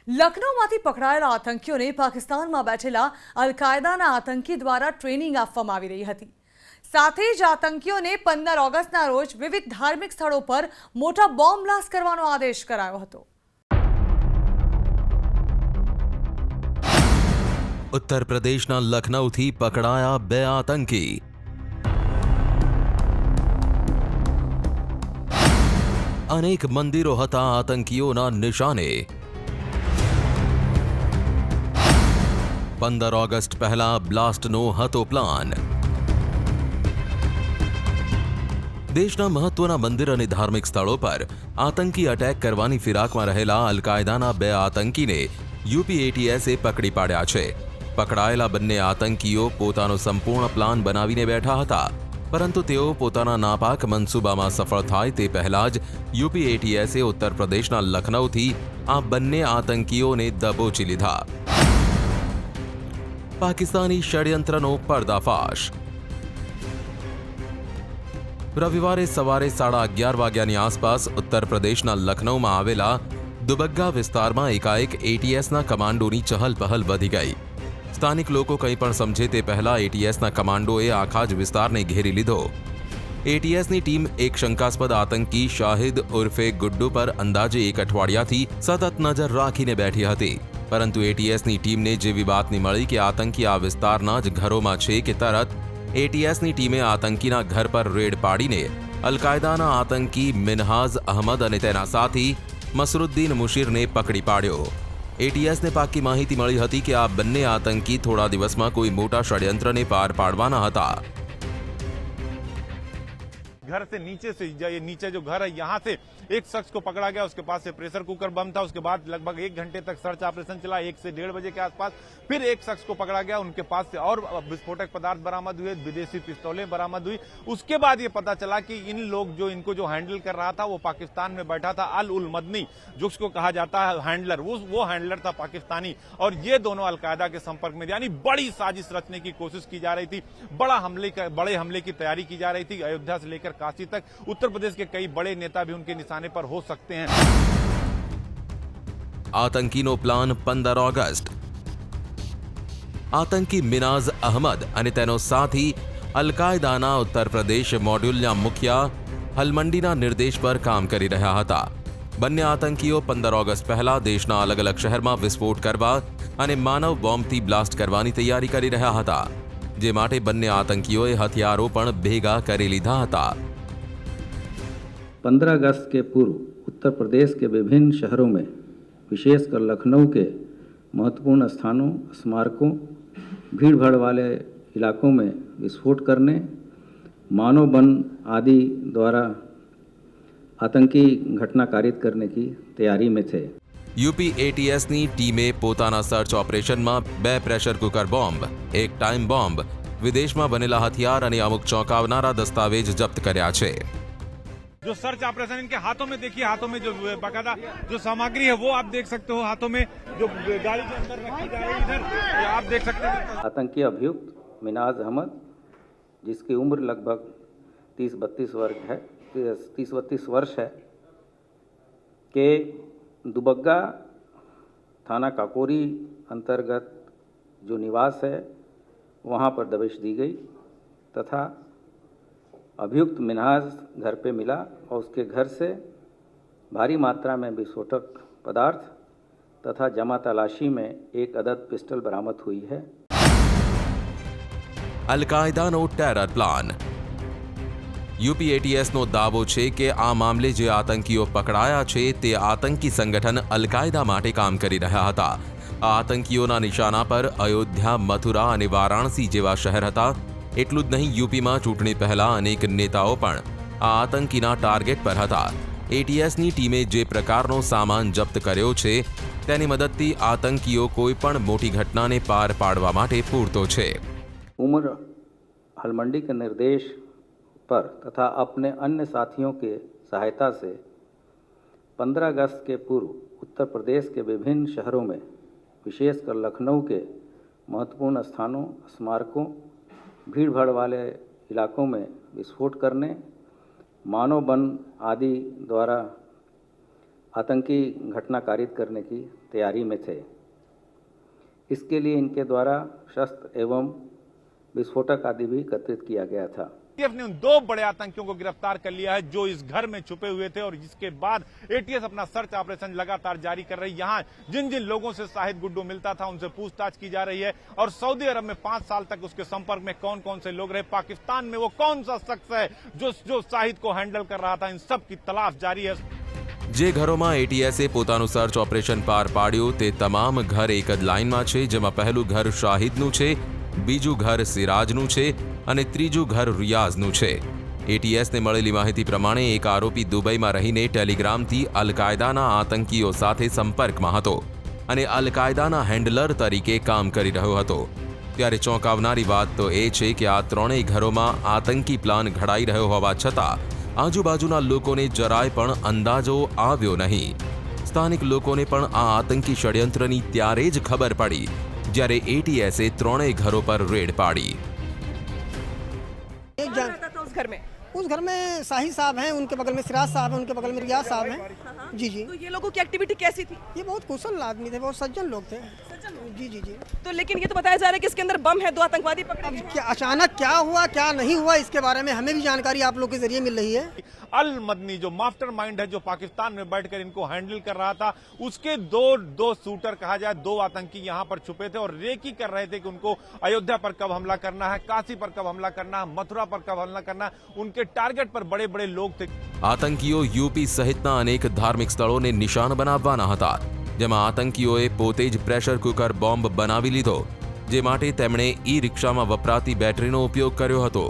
લખનૌમાંથી પકડાયેલા આતંકીઓને પાકિસ્તાનમાં બેઠેલા અલ-કાયદાના આતંકી દ્વારા ટ્રેનિંગ આપવામાં આવી રહી હતી। સાથે જ આતંકીઓને 15 ઓગસ્ટના રોજ વિવિધ ધાર્મિક સ્થળો પર મોટા બોમ્બ બ્લાસ્ટ કરવાનો આદેશ કરાયો હતો। उत्तर प्रदेशના લખનૌથી પકડાયા 2 આતંકી। અનેક મંદિરો હતા આતંકીઓના નિશાને। 15 ઓગસ્ટ પહેલા બ્લાસ્ટનો હતો પ્લાન। દેશના મહત્વના મંદિર અને ધાર્મિક સ્થળો પર આતંકી અટેક કરવાની ફિરાકમાં રહેલા અલ-કાયદાના 2 આતંકીને યુપી એટીએસે પકડી પાડ્યા છે। પકડાયેલા બંને આતંકીઓ પોતાનો સંપૂર્ણ પ્લાન બનાવીને બેઠા હતા, પરંતુ તેઓ પોતાના નાપાક મનસૂબામાં સફળ થાય તે પહેલા જ યુપી એટીએસે ઉત્તર પ્રદેશના લખનૌથી આ બંને આતંકીઓને દબોચી લીધા। પાકિસ્તાની ષડયંત્રનો પર્દાફાશ। રવિવારે સવારે 11:30 વાગ્યાની આસપાસ ઉત્તર પ્રદેશના લખનૌમાં આવેલા દુબગ્ગા વિસ્તારમાં એકાએક એટીએસના કમાન્ડોની ચહલપહલ વધી ગઈ। સ્થાનિક લોકો કંઈ પણ સમજે તે પહેલા એટીએસના કમાન્ડોએ આખા જ વિસ્તારને ઘેરી લીધો। એટીએસની ટીમ એક શંકાસ્પદ આતંકી શાહિદ ઉર્ફે ગુડ્ડુ પર અંદાજે 1 અઠવાડિયાથી સતત નજર રાખીને બેઠી હતી, પરંતુ એટીએસની ટીમને જેવી બાતમી મળી કે આતંકી આ વિસ્તારના જ ઘરોમાં છે કે તરત એટીએસની ટીમે આતંકીના ઘર પર રેડ પાડીને અલ-કાયદાના આતંકી મિનહાઝ અહમદ અને તેના સાથી મસરુદ્દીન મુશીરને પકડી પાડ્યો। એટીએસને પાક્કી માહિતી મળી હતી કે આ બંને આતંકી થોડા દિવસમાં કોઈ મોટા ષડયંત્રને પાર પાડવાના હતા। घर से नीचे जो घर है यहाँ से एक शख्स को पकड़ा गया। उसके पास से प्रेशर कुकर बम था। उसके बाद लगभग 1 घंटे तक सर्च ऑपरेशन चला। 1 से 1:30 बजे के आसपास फिर एक शख्स को पकड़ा गया। उनके पास से और विस्फोटक पदार्थ बरामद हुए, विदेशी पिस्तौलें बरामद हुई। उसके बाद ये पता चला कि इन लोग इनको जो हैंडल कर रहा था वो पाकिस्तान में बैठा था अल उल मदनी, जो उसको कहा जाता है हैंडलर, वो हैंडलर था पाकिस्तानी। और ये दोनों अलकायदा के संपर्क में, यानी बड़ी साजिश रचने की कोशिश की जा रही थी। बड़े हमले की तैयारी की जा रही थी। अयोध्या से लेकर काशी तक उत्तर प्रदेश के कई बड़े नेता भी उनके निशाने पर हो सकते हैं। આતંકીનો પ્લાન 15 ઓગસ્ટ। આતંકી મિનાઝ અહમદ અને તેનો સાથી અલ-કાયદાના ઉત્તર પ્રદેશ મોડ્યુલના મુખ્ય હલમંડીના નિર્દેશ પર કામ કરી રહ્યા હતા। બંને આતંકીઓ 15 ઓગસ્ટ પહેલા દેશના અલગ અલગ શહેરમાં વિસ્ફોટ કરવા અને માનવ બોમ્બથી બ્લાસ્ટ કરવાની તૈયારી કરી રહ્યા હતા, જે માટે બંને આતંકીઓએ હથિયારો પણ ભેગા કરી લીધા હતા। 15 अगस्त के पूर्व उत्तर प्रदेश के विभिन्न शहरों में, विशेषकर लखनऊ के महत्वपूर्ण स्थानों, स्मारकों, भीड़ भाड़ वाले इलाकों में विस्फोट करने, मानव बम आदि द्वारा आतंकी घटना कारित करने की तैयारी में थे। યુપી એટીએસની ટીમે પોતાના સર્ચ ઓપરેશનમાં 2 pressure cooker bomb, 1 time bomb, વિદેશમાં બનેલા હથિયાર અને અમુક ચોંકાવનારા દસ્તાવેજ જપ્ત કર્યા છે। जो सर्च ऑपरेशन इनके हाथों में देखिए, हाथों में जो बाकायदा जो सामग्री है वो आप देख सकते हो। हाथों में जो गाड़ी के अंदर रखी जा रही है इधर आप देख सकते हैं। आतंकी अभियुक्त मिनाज अहमद, जिसकी उम्र लगभग 30-32 वर्ष है, के दुबग्गा थाना काकोरी अंतर्गत जो निवास है वहाँ पर दबिश दी गई तथा अभियुक्त मिनहाज घर पे मिला और उसके घर से भारी मात्रा में विस्फोटक पदार्थ तथा जमा तलाशी में 1 अदद पिस्टल बरामद हुई है। અલ-કાયદાનો ટેરર પ્લાન। યુપી એટીએસનો દાવો છે કે આ મામલે જે આતંકીઓ પકડાયા છે તે આતંકી સંગઠન અલ-કાયદા માટે કામ કરી રહ્યા હતા। આ આતંકીઓના નિશાના પર અયોધ્યા, મથુરા અને વારાણસી જેવા શહેર હતા। એટલું જ નહીં, યુપીમાં ચૂંટણી પહેલા અનેક નેતાઓ પણ આ આતંકીના ટાર્ગેટ પર હતા। એટીએસની ટીમે જે પ્રકારનો સામાન જપ્ત કર્યો છે તેની મદદથી આતંકીઓ કોઈ પણ મોટી ઘટનાને પાર પાડવા માટે પૂરતો છે। उमर हलमंडी के निर्देश पर तथा अपने अन्य साथियों के सहायता से 15 अगस्त के पूर्व उत्तर प्रदेश के विभिन्न शहरों में, विशेषकर लखनऊ के महत्वपूर्ण स्थानों, स्मारकों, भीड़ भाड़ वाले इलाकों में विस्फोट करने, मानव बम आदि द्वारा आतंकी घटना कारित करने की तैयारी में थे। इसके लिए इनके द्वारा शस्त्र एवं विस्फोटक आदि भी एकत्रित किया गया था। एटीएस ने उन 2 बड़े आतंकियों को गिरफ्तार कर लिया है जो इस घर में छुपे हुए थे और जिसके बाद एटीएस अपना सर्च ऑपरेशन लगातार जारी कर रही है। यहाँ जिन जिन लोगों से शाहिद गुड्डू मिलता था उनसे पूछताछ की जा रही है और सऊदी अरब में 5 साल तक उसके संपर्क में कौन कौन से लोग रहे, पाकिस्तान में वो कौन सा शख्स है जो शाहिद को हैंडल कर रहा था, इन सब की तलाश जारी है। જે ઘરોમાં એટીએસે પોતાનું સર્ચ ઓપરેશન પાર પાડ્યું તે તમામ ઘર એક જ લાઇનમાં છે, જેમાં પહેલું ઘર શાહિદનું છે, બીજું ઘર સિરાજનું છે અને ત્રીજું ઘર રિયાઝનું છે। એટીએસને મળેલી માહિતી પ્રમાણે એક આરોપી દુબઈમાં રહીને ટેલિગ્રામથી અલ-કાયદાના આતંકીઓ સાથે સંપર્કમાં હતો અને અલ-કાયદાના હેન્ડલર તરીકે કામ કરી રહ્યો હતો। ત્યારે ચોંકાવનારી વાત તો એ છે કે આ ત્રણેય ઘરોમાં આતંકી પ્લાન ઘડાઈ રહ્યો હોવા છતાં આજુબાજુના લોકોને જરાય પણ અંદાજો આવ્યો નહીં। સ્થાનિક લોકોને પણ આ આતંકી ષડયંત્રની ત્યારે જ ખબર પડી જ્યારે એટીએસે ત્રણેય ઘરો પર રેડ પાડી। उस घर में शाही साहब हैं, उनके बगल में सिराज साहब हैं, उनके बगल में रियाज साहब हैं। जी जी। तो ये लोगों की एक्टिविटी कैसी थी? ये बहुत कुशल आदमी थे, बहुत सज्जन लोग थे। जी जी जी। तो लेकिन ये तो बताया जा रहा है कि इसके अंदर बम है, 2 आतंकवादी पकड़े अब गए हैं। क्या अचानक क्या हुआ क्या नहीं हुआ इसके बारे में हमें भी जानकारी आप लोग के जरिए मिल रही है। अल मदनी जो मास्टरमाइंड है, जो पाकिस्तान में बैठकर इनको हैंडल कर रहा था, उसके दो शूटर कहा जाए, 2 आतंकी यहां पर छुपे थे और रेकी कर रहे थे कि उनको अयोध्या पर कब हमला करना है, काशी पर कब हमला करना है, मथुरा पर कब हमला करना है। उनके टारगेट पर बड़े बड़े लोग थे। આતંકીઓ યુપી સહિતના અનેક ધાર્મિક સ્થળોને નિશાન બનાવવાના હતા, જેમાં આતંકીઓએ પોતે જ પ્રેશર કુકર બોમ્બ બનાવી લીધો, જે માટે તેમણે ઈ રિક્ષામાં વપરાતી બેટરીનો ઉપયોગ કર્યો હતો।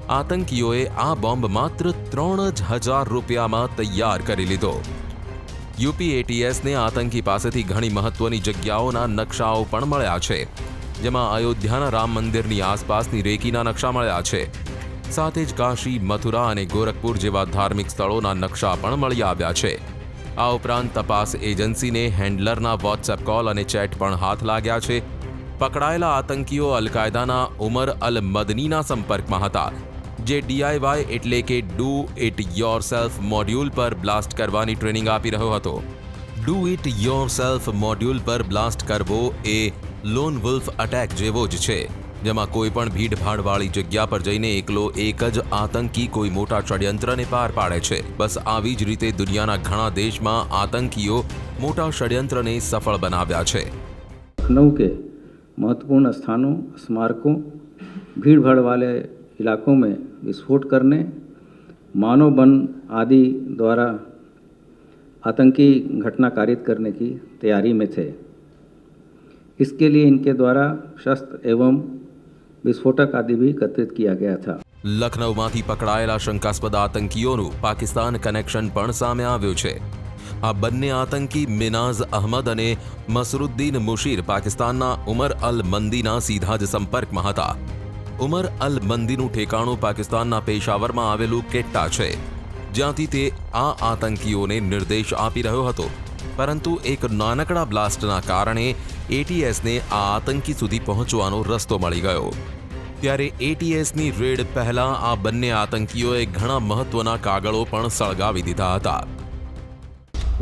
આતંકીઓએ આ બોમ્બ માત્ર 3000 રૂપિયામાં તૈયાર કરી લીધો। યુપી એટીએસને આતંકી પાસેથી ઘણી મહત્વની જગ્યાઓના નકશાઓ પણ મળ્યા છે, જેમાં અયોધ્યાના રામ મંદિરની આસપાસની રેકીના નકશા મળ્યા છે। સાથે જ કાશી, મથુરા અને ગોરખપુર જેવા ધાર્મિક સ્થળોના નકશા પણ મળી આવ્યા છે। આ ઉપરાંત તપાસ એજન્સીને હેન્ડલરના વોટ્સએપ કોલ અને ચેટ પણ હાથ લાગ્યા છે। પકડાયેલા આતંકીઓ અલ-કાયદાના ઉમર અલ મદનીના સંપર્કમાં હતા, જે DIY એટલે કે ડુ ઇટ યોરસેલ્ફ મોડ્યુલ પર બ્લાસ્ટ કરવાની ટ્રેનિંગ આપી રહ્યો હતો। ડુ ઇટ યોરસેલ્ફ મોડ્યુલ પર બ્લાસ્ટ કરવો એ લોન વુલ્ફ અટેક જેવો જ છે, જેમાં કોઈ પણ ભીડભાડવાળી જગ્યા પર જઈને એકલો એક જ આતંકી કોઈ મોટા ષડયંત્રને પાર પાડે છે। બસ આવી જ રીતે દુનિયાના ઘણા દેશમાં આતંકીઓ મોટા ષડયંત્રને સફળ બનાવ્યા છે। लखनऊ के महत्वपूर्ण स्थानों, स्मारकों, भीड़ भाड़ वाले इलाकों में विस्फोट करने, मानव बम आदि द्वारा आतंकी घटना कारित करने की तैयारी में थे। इसके लिए इनके द्वारा शस्त्र एवं विस्फोटक आदि भी एकत्रित किया गया था। લખનૌમાંથી પકડાયેલા શંકાસ્પદ આતંકીઓનું પાકિસ્તાન કનેક્શન પણ સામે આવ્યું છે। આ બંને આતંકી મિનાઝ અહમદ અને મસરુદ્દીન મુશીર પાકિસ્તાનના ઉમર અલ મંદીના સીધા જ સંપર્કમાં હતા। ઉમર અલ મંદીનું ઠેકાણું પાકિસ્તાનના પેશાવરમાં આવેલું કેટ્ટા છે, જ્યાંથી તે આ આતંકીઓને નિર્દેશ આપી રહ્યો હતો, પરંતુ એક નાનકડા બ્લાસ્ટના કારણે એટીએસને આ આતંકી સુધી પહોંચવાનો રસ્તો મળી ગયો। ત્યારે એટીએસની રેડ પહેલા આ બંને આતંકીઓએ ઘણા મહત્વના કાગળો પણ સળગાવી દીધા હતા।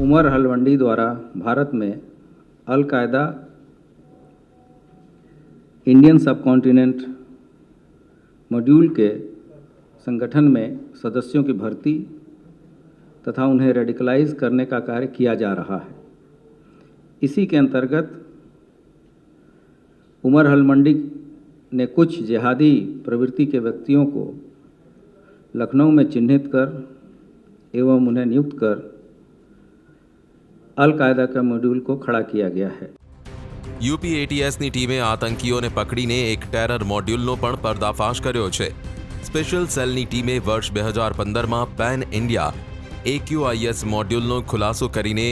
उमर हलवंडी द्वारा भारत में अल-कायदा इंडियन सबकॉन्टिनेंट मॉड्यूल के संगठन में सदस्यों की भर्ती तथा उन्हें रेडिकलाइज करने का कार्य किया जा रहा है। इसी के अंतर्गत उमर हलवंडी ने कुछ जिहादी प्रवृत्ति के व्यक्तियों को लखनऊ में चिन्हित कर एवं उन्हें नियुक्त कर अल-कायदा का मॉड्यूल को खड़ा किया गया है। યુપી એટીએસની ટીમે આતંકીઓને પકડીને એક ટેરર મોડ્યુલનો પણ પર્દાફાશ કર્યો છે। સ્પેશિયલ સેલની ટીમે વર્ષ 2015માં પેન ઇન્ડિયા AQIS મોડ્યુલનો ખુલાસો કરીને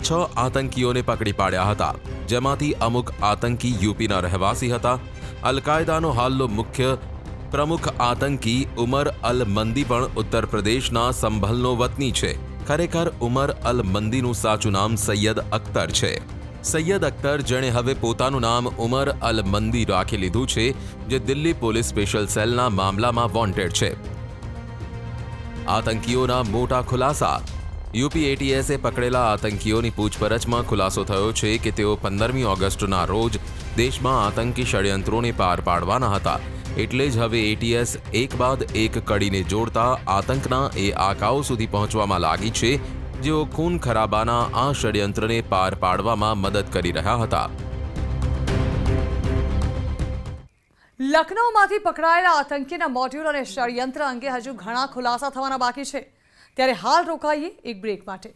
6 આતંકીઓને પકડી પાડ્યા હતા, જેમાંથી અમુક આતંકી યુપીના રહેવાસી હતા। અલ-કાયદાનો હાલનો મુખ્ય પ્રમુખ આતંકી ઉમર અલ મંદી પણ ઉત્તર પ્રદેશના સંભલનો વતની છે। ખરેખર ઉમર અલ મંદીનું સાચું નામ સૈયદ અખ્તર છે। સૈયદ અખ્તર, જેણે હવે પોતાનું નામ ઉમર અલ મંદી રાખી લીધું છે, જે દિલ્હી પોલીસ સ્પેશિયલ સેલના મામલામાં વોન્ટેડ છે। આતંકીઓના મોટા ખુલાસા યુપી એટીએસે પકડેલા આતંકીઓની પૂછપરછમાં ખુલાસો થયો છે કે તેઓ 15મી ઓગસ્ટના રોજ દેશમાં આતંકી ષડયંત્રોને પાર પાડવાના હતા. એટલે જ હવે એટીએસ એક બાદ એક કડીને જોડતા આતંકના એ આકાઓ સુધી પહોંચવામાં લાગી છે જેઓ ખૂન ખરાબાના આ ષડયંત્રને પાર પાડવામાં મદદ કરી રહ્યા હતા. લખનૌમાંથી પકડાયેલા આતંકીના મોડ્યુલ અને ષડયંત્ર અંગે હજુ ઘણા ખુલાસા થવાના બાકી છે. ત્યારે હાલ રોકાઈએ એક બ્રેક માટે.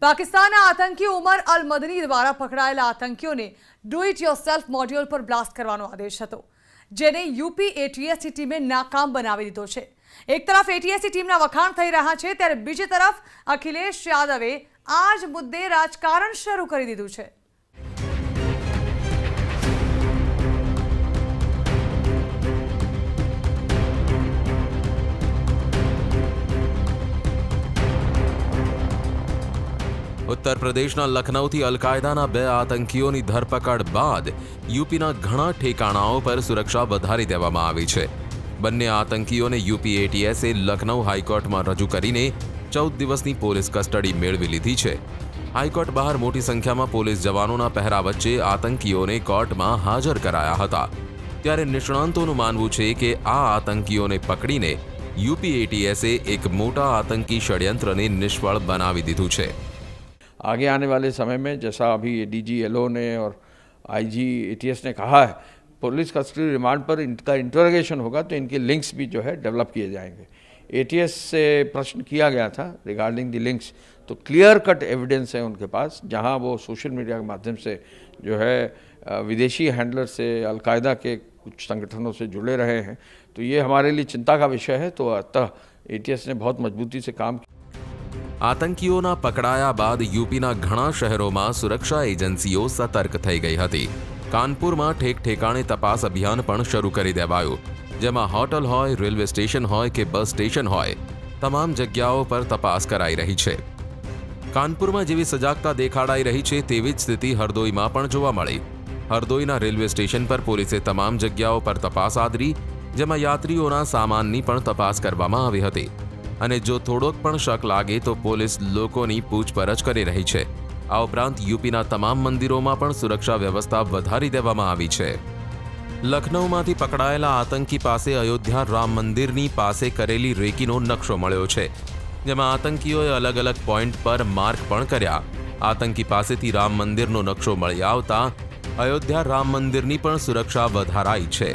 પાકિસ્તાનના આતંકી ઉમર અલ મદની દ્વારા પકડાયેલા આતંકીઓને ડુ ઇટ યોરસેલ્ફ મોડ્યુલ પર બ્લાસ્ટ કરવાનો આદેશ હતો, જેને યુપી એટીએસની ટીમે નાકામ બનાવી દીધો છે. એક તરફ એટીએસની ટીમના વખાણ થઈ રહ્યા છે, ત્યારે બીજી તરફ અખિલેશ યાદવે આ જ મુદ્દે રાજકારણ શરૂ કરી દીધું છે. ઉત્તર પ્રદેશના લખનૌથી અલકાયદાના 2 આતંકીઓની ધરપકડ બાદ યુપીના ઘણા ઠેકાણાઓ પર સુરક્ષા વધારી દેવામાં આવી છે. બંને આતંકીઓને યુપી એટીએસે લખનૌ હાઈકોર્ટમાં રજૂ કરીને 14 દિવસની પોલીસ કસ્ટડી મેળવી લીધી છે. હાઈકોર્ટ બહાર મોટી સંખ્યામાં પોલીસ જવાનોના પહેરા વચ્ચે આતંકીઓને કોર્ટમાં હાજર કરાયા હતા. ત્યારે નિષ્ણાંતોનું માનવું છે કે આ આતંકીઓને પકડીને યુપી એટીએસે એક મોટા આતંકી ષડયંત્રને નિષ્ફળ બનાવી દીધું છે. आगे आने वाले समय में जैसा अभी एडीजी एलओ ने और आईजी एटीएस ने कहा है, पुलिस कस्टडी रिमांड पर इनका इंटरोगेशन होगा तो इनके लिंक्स भी जो है डेवलप किए जाएंगे. एटीएस से प्रश्न किया गया था रिगार्डिंग द लिंक्स, तो क्लियर कट एविडेंस है उनके पास, जहां वो सोशल मीडिया के माध्यम से जो है विदेशी हैंडलर से अलकायदा के कुछ संगठनों से जुड़े रहे हैं. तो ये हमारे लिए चिंता का विषय है. तो अतः एटीएस ने बहुत मजबूती से काम किया. આતંકીઓના પકડાયા બાદ યુપીના ઘણા શહેરોમાં સુરક્ષા એજન્સીઓ સતર્ક થઈ ગઈ હતી. કાનપુરમાં ઠેક ઠેકાણે તપાસ અભિયાન પણ શરૂ કરી દેવાયું, જેમાં હોટલ હોય, રેલવે સ્ટેશન હોય કે બસ સ્ટેશન હોય, તમામ જગ્યાઓ પર તપાસ કરાઈ રહી છે. કાનપુરમાં જેવી સજાગતા દેખાડાઈ રહી છે તેવી જ સ્થિતિ હરદોઈમાં પણ જોવા મળી. હરદોઈના રેલવે સ્ટેશન પર પોલીસે તમામ જગ્યાઓ પર તપાસ આદરી, જેમાં યાત્રીઓના સામાનની પણ તપાસ કરવામાં આવી હતી. અને જો થોડોક પણ શક લાગે તો પોલીસ લોકોની પૂછપરછ કરી રહી છે. આ ઉપરાંત યુપીના તમામ મંદિરોમાં પણ સુરક્ષા વ્યવસ્થા વધારી દેવામાં આવી છે. લખનૌમાંથી પકડાયેલા આતંકી પાસે અયોધ્યા રામ મંદિરની પાસે કરેલી રેકીનો નકશો મળ્યો છે, જેમાં આતંકીઓએ અલગ અલગ પોઈન્ટ પર માર્ક પણ કર્યા. આતંકી પાસેથી રામ મંદિરનો નકશો મળી આવતા અયોધ્યા રામ મંદિરની પણ સુરક્ષા વધારાઈ છે.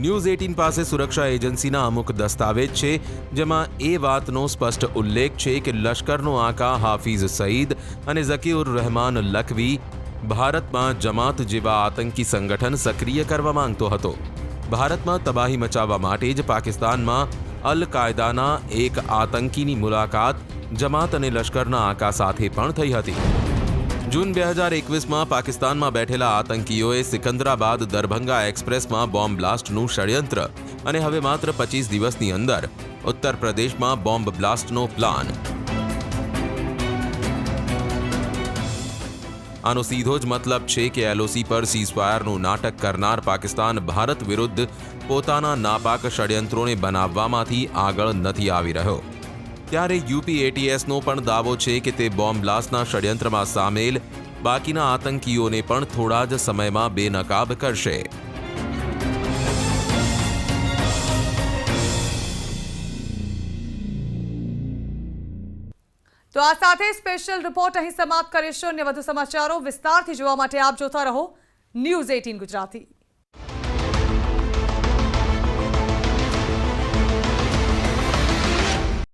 ન્યૂઝ 18 પાસે સુરક્ષા એજન્સીના અમુક દસ્તાવેજ છે, જેમાં એ વાતનો સ્પષ્ટ ઉલ્લેખ છે કે લશ્કરનો આકા હાફિઝ સઈદ અને ઝકીઉર રહેમાન લખવી ભારતમાં જમાત જેવા આતંકી સંગઠન સક્રિય કરવા માંગતો હતો. ભારતમાં તબાહી મચાવવા માટે જ પાકિસ્તાનમાં અલ કાયદાના એક આતંકીની મુલાકાત જમાત અને લશ્કરના આકા સાથે પણ થઈ હતી. જૂન 2021માં પાકિસ્તાનમાં બેઠેલા આતંકીઓએ સિકંદરાબાદ દરભંગા એક્સપ્રેસમાં બોમ્બ બ્લાસ્ટનું ષડયંત્ર અને હવે માત્ર 25 દિવસની અંદર ઉત્તર પ્રદેશમાં બોમ્બ બ્લાસ્ટનો પ્લાન. આનો સીધો જ મતલબ છે કે એલઓસી પર સીઝફાયરનું નાટક કરનાર પાકિસ્તાન ભારત વિરુદ્ધ પોતાના નાપાક ષડયંત્રોને બનાવવામાંથી આગળ નથી આવી રહ્યો. ત્યારે યુપી એટીએસનો પણ દાવો છે કે તે બોમ્બ બ્લાસ્ટના ષડયંત્રમાં સામેલ બાકીના આતંકીઓને પણ થોડા જ સમયમાં બેનકાબ કરશે. તો આ સાથે સ્પેશિયલ રિપોર્ટ અહીં સમાપ્ત કરીશું. અને વધુ સમાચારો વિસ્તારથી જોવા માટે આપ જોતા રહો ન્યૂઝ 18 ગુજરાતી.